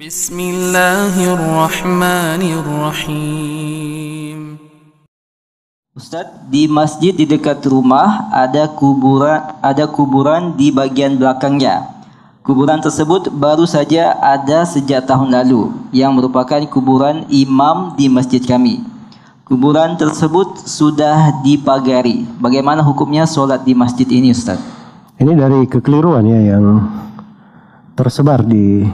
Bismillahirrahmanirrahim. Ustadz, di masjid di dekat rumah ada kuburan di bagian belakangnya. Kuburan tersebut baru saja ada sejak tahun lalu, yang merupakan kuburan imam di masjid kami. Kuburan tersebut sudah dipagari. Bagaimana hukumnya sholat di masjid ini, Ustadz? Ini dari kekeliruan ya yang tersebar di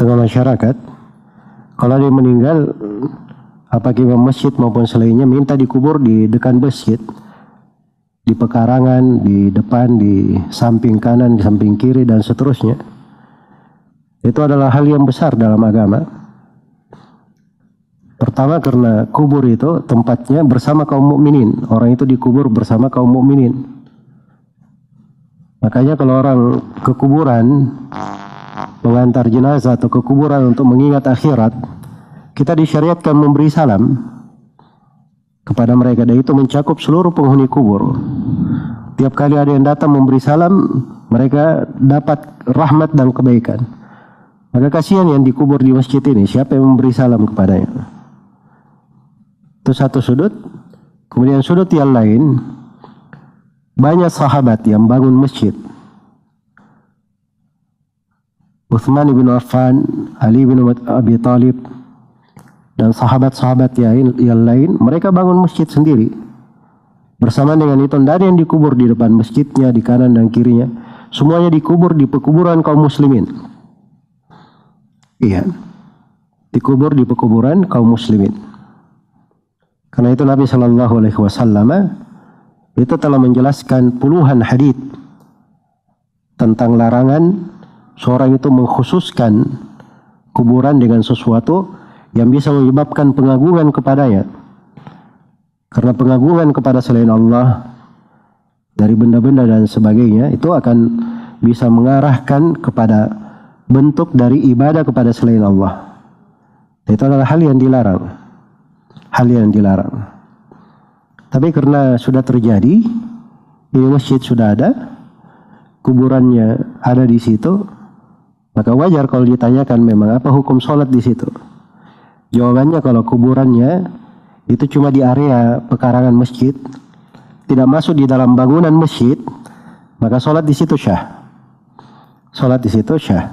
tengah masyarakat. Kalau dia meninggal, apakah imam masjid maupun selainnya minta dikubur di dekat masjid, di pekarangan, di depan, di samping kanan, di samping kiri, dan seterusnya. Itu adalah hal yang besar dalam agama. Pertama, karena kubur itu tempatnya bersama kaum mukminin. Orang itu dikubur bersama kaum mukminin. Makanya kalau orang ke kuburan mengantar jenazah atau ke kuburan untuk mengingat akhirat, kita disyariatkan memberi salam kepada mereka, dan itu mencakup seluruh penghuni kubur. Tiap kali ada yang datang memberi salam, mereka dapat rahmat dan kebaikan. Maka kasihan yang dikubur di masjid ini, siapa yang memberi salam kepadanya? Itu satu sudut. Kemudian sudut yang lain, banyak sahabat yang bangun masjid. Uthman bin Affan, Ali bin Abi Thalib, dan sahabat-sahabat yang lain, mereka bangun masjid sendiri. Bersama dengan itu, tidak ada yang dikubur di depan masjidnya, di kanan dan kirinya. Semuanya dikubur di pekuburan kaum muslimin. Iya, dikubur di pekuburan kaum muslimin. Karena itu Nabi SAW itu telah menjelaskan puluhan hadits tentang larangan seorang itu mengkhususkan kuburan dengan sesuatu yang bisa menyebabkan pengagungan kepadanya. Karena pengagungan kepada selain Allah dari benda-benda dan sebagainya itu akan bisa mengarahkan kepada bentuk dari ibadah kepada selain Allah. Itu adalah hal yang dilarang. Hal yang dilarang. Tapi karena sudah terjadi, ini masjid sudah ada, kuburannya ada di situ, maka wajar kalau ditanyakan memang apa hukum sholat di situ. Jawabannya, kalau kuburannya itu cuma di area pekarangan masjid, tidak masuk di dalam bangunan masjid, maka sholat di situ syah. Sholat di situ syah.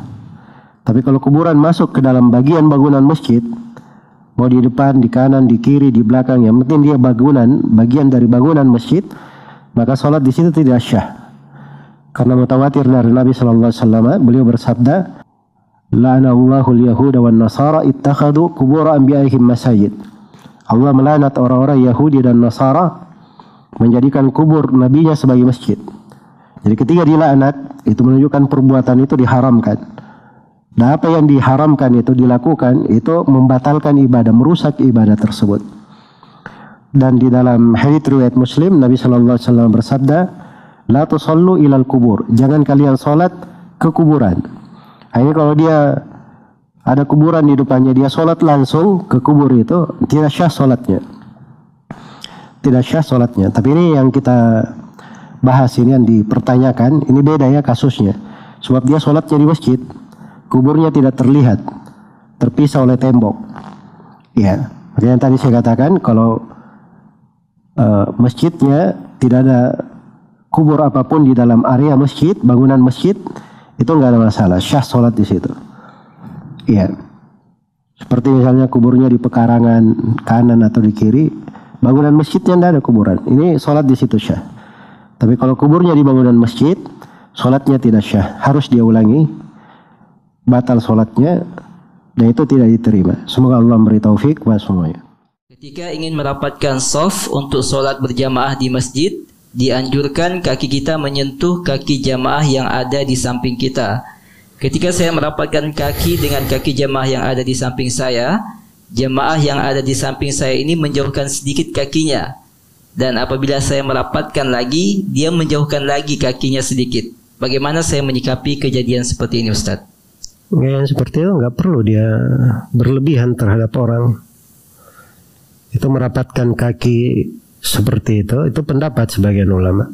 Tapi kalau kuburan masuk ke dalam bagian bangunan masjid, mau di depan, di kanan, di kiri, di belakang, yang penting dia bagian dari bangunan masjid, maka sholat di situ tidak syah. Karena mutawatir dari Nabi SAW, beliau bersabda, "La'anallahu al-yahuda wan nasara ittakhadhu qubur anbiya'ihim masajid." Allah melaknat orang-orang Yahudi dan Nasara menjadikan kubur nabinya sebagai masjid. Jadi ketika dilaknat, itu menunjukkan perbuatan itu diharamkan. Dan apa yang diharamkan itu dilakukan, itu membatalkan ibadah, merusak ibadah tersebut. Dan di dalam hadits riwayat Muslim, Nabi SAW bersabda, "La tusallu ilal kubur." Jangan kalian salat ke kuburan. Hanya kalau dia ada kuburan di depannya, dia salat langsung ke kubur, itu tidak syah salatnya. Tidak syah salatnya. Tapi ini yang kita bahas, ini yang dipertanyakan, ini beda ya kasusnya. Sebab dia salatnya di masjid, kuburnya tidak terlihat, terpisah oleh tembok. Ya, yang tadi saya katakan, kalau masjidnya tidak ada kubur apapun di dalam area masjid, bangunan masjid, itu nggak ada masalah, syah sholat di situ. Iya, seperti misalnya kuburnya di pekarangan kanan atau di kiri, bangunan masjidnya tidak ada kuburan, ini sholat di situ syah. Tapi kalau kuburnya di bangunan masjid, sholatnya tidak syah, harus dia ulangi, batal sholatnya, dan itu tidak diterima. Semoga Allah memberi taufik kepada semuanya. Ketika ingin merapatkan shaf untuk sholat berjamaah di masjid, dianjurkan kaki kita menyentuh kaki jamaah yang ada di samping kita. Ketika saya merapatkan kaki dengan kaki jamaah yang ada di samping saya, jamaah yang ada di samping saya ini menjauhkan sedikit kakinya. Dan apabila saya merapatkan lagi, dia menjauhkan lagi kakinya sedikit. Bagaimana saya menyikapi kejadian seperti ini, Ustadz? Yang seperti itu nggak perlu dia berlebihan terhadap orang. Itu merapatkan kaki seperti itu pendapat sebagian ulama.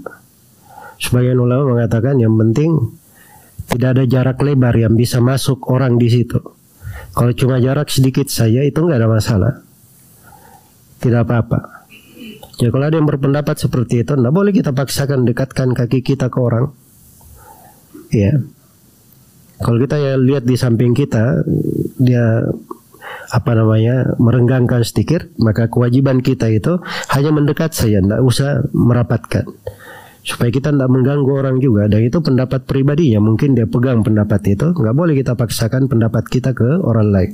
Sebagian ulama mengatakan yang penting tidak ada jarak lebar yang bisa masuk orang di situ. Kalau cuma jarak sedikit saja itu nggak ada masalah, tidak apa-apa. Ya kalau ada yang berpendapat seperti itu, nggak boleh kita paksakan dekatkan kaki kita ke orang. Ya, kalau kita ya lihat di samping kita dia merenggangkan sedikit, maka kewajiban kita itu hanya mendekat saja, tidak usah merapatkan, supaya kita tidak mengganggu orang juga. Dan itu pendapat pribadinya, mungkin dia pegang pendapat itu, nggak boleh kita paksakan pendapat kita ke orang lain.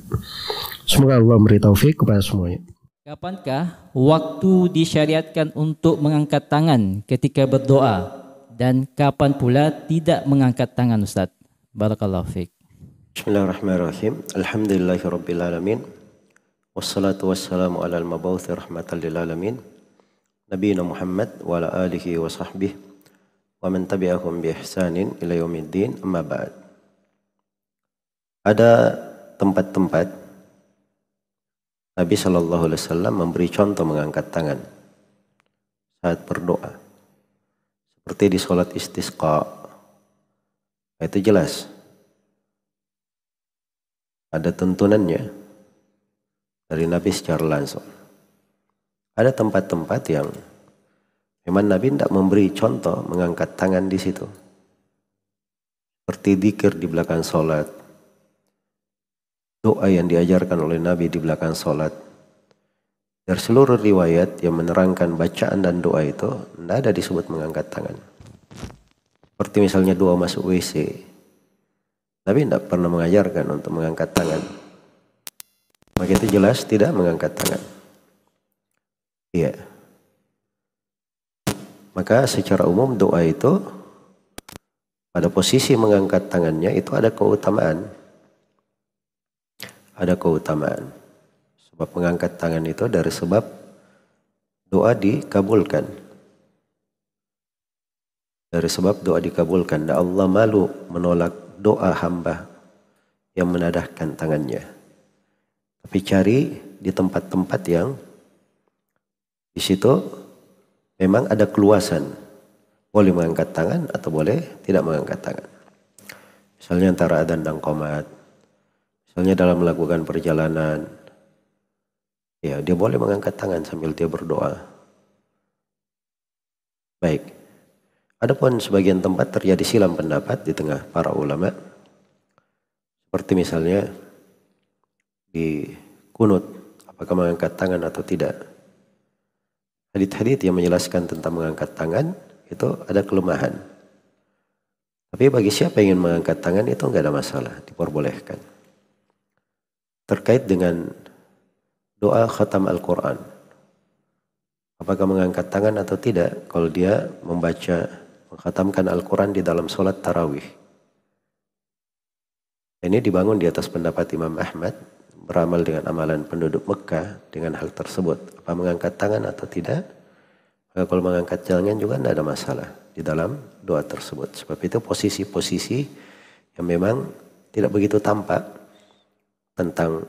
Semoga Allah memberi taufik kepada semuanya. Kapankah waktu disyariatkan untuk mengangkat tangan ketika berdoa, dan kapan pula tidak mengangkat tangan, Ustaz? Barakallahu fiik. Bismillahirrahmanirrahim. Alhamdulillahirabbil alamin. Wassalatu wassalamu alal mab'uutsi rahmatan lil alamin. Nabiyina Muhammad wa ala alihi wa sahbihi wa man tabi'ahum bi ihsanin ila yaumiddin. Amma ba'd. Ada tempat-tempat Nabi sallallahu alaihi wasallam memberi contoh mengangkat tangan saat berdoa. Seperti di salat istisqa. Itu jelas ada tuntunannya dari Nabi secara langsung. Ada tempat-tempat yang memang Nabi tidak memberi contoh mengangkat tangan di situ. Seperti dzikir di belakang sholat, doa yang diajarkan oleh Nabi di belakang sholat. Dari seluruh riwayat yang menerangkan bacaan dan doa itu tidak ada disebut mengangkat tangan. Seperti misalnya doa masuk WC, Nabi tidak pernah mengajarkan untuk mengangkat tangan. Maka itu jelas tidak mengangkat tangan. Iya. Maka secara umum doa itu pada posisi mengangkat tangannya itu ada keutamaan. Ada keutamaan. Sebab mengangkat tangan itu dari sebab doa dikabulkan. Dari sebab doa dikabulkan. Dan Allah malu menolak doa hamba yang menadahkan tangannya. Tapi cari di tempat-tempat yang di situ memang ada keluasan. Boleh mengangkat tangan atau boleh tidak mengangkat tangan. Misalnya antara adzan dan qomat. Misalnya dalam melakukan perjalanan. Ya, dia boleh mengangkat tangan sambil dia berdoa. Baik. Adapun sebagian tempat terjadi silam pendapat di tengah para ulama. Seperti misalnya di kunut, apakah mengangkat tangan atau tidak. Hadits-hadits yang menjelaskan tentang mengangkat tangan itu ada kelemahan. Tapi bagi siapa yang ingin mengangkat tangan itu enggak ada masalah, diperbolehkan. Terkait dengan doa khatam Al-Quran. Apakah mengangkat tangan atau tidak kalau dia mengkhatamkan Al-Quran di dalam sholat tarawih. Ini dibangun di atas pendapat Imam Ahmad, beramal dengan amalan penduduk Mekah dengan hal tersebut. Apa mengangkat tangan atau tidak? Maka kalau mengangkat tangan juga tidak ada masalah di dalam doa tersebut. Sebab itu posisi-posisi yang memang tidak begitu tampak tentang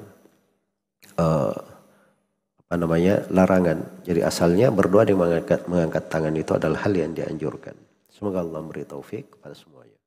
larangan. Jadi asalnya berdoa dengan mengangkat tangan itu adalah hal yang dianjurkan. Semoga Allah memberi taufik kepada semuanya.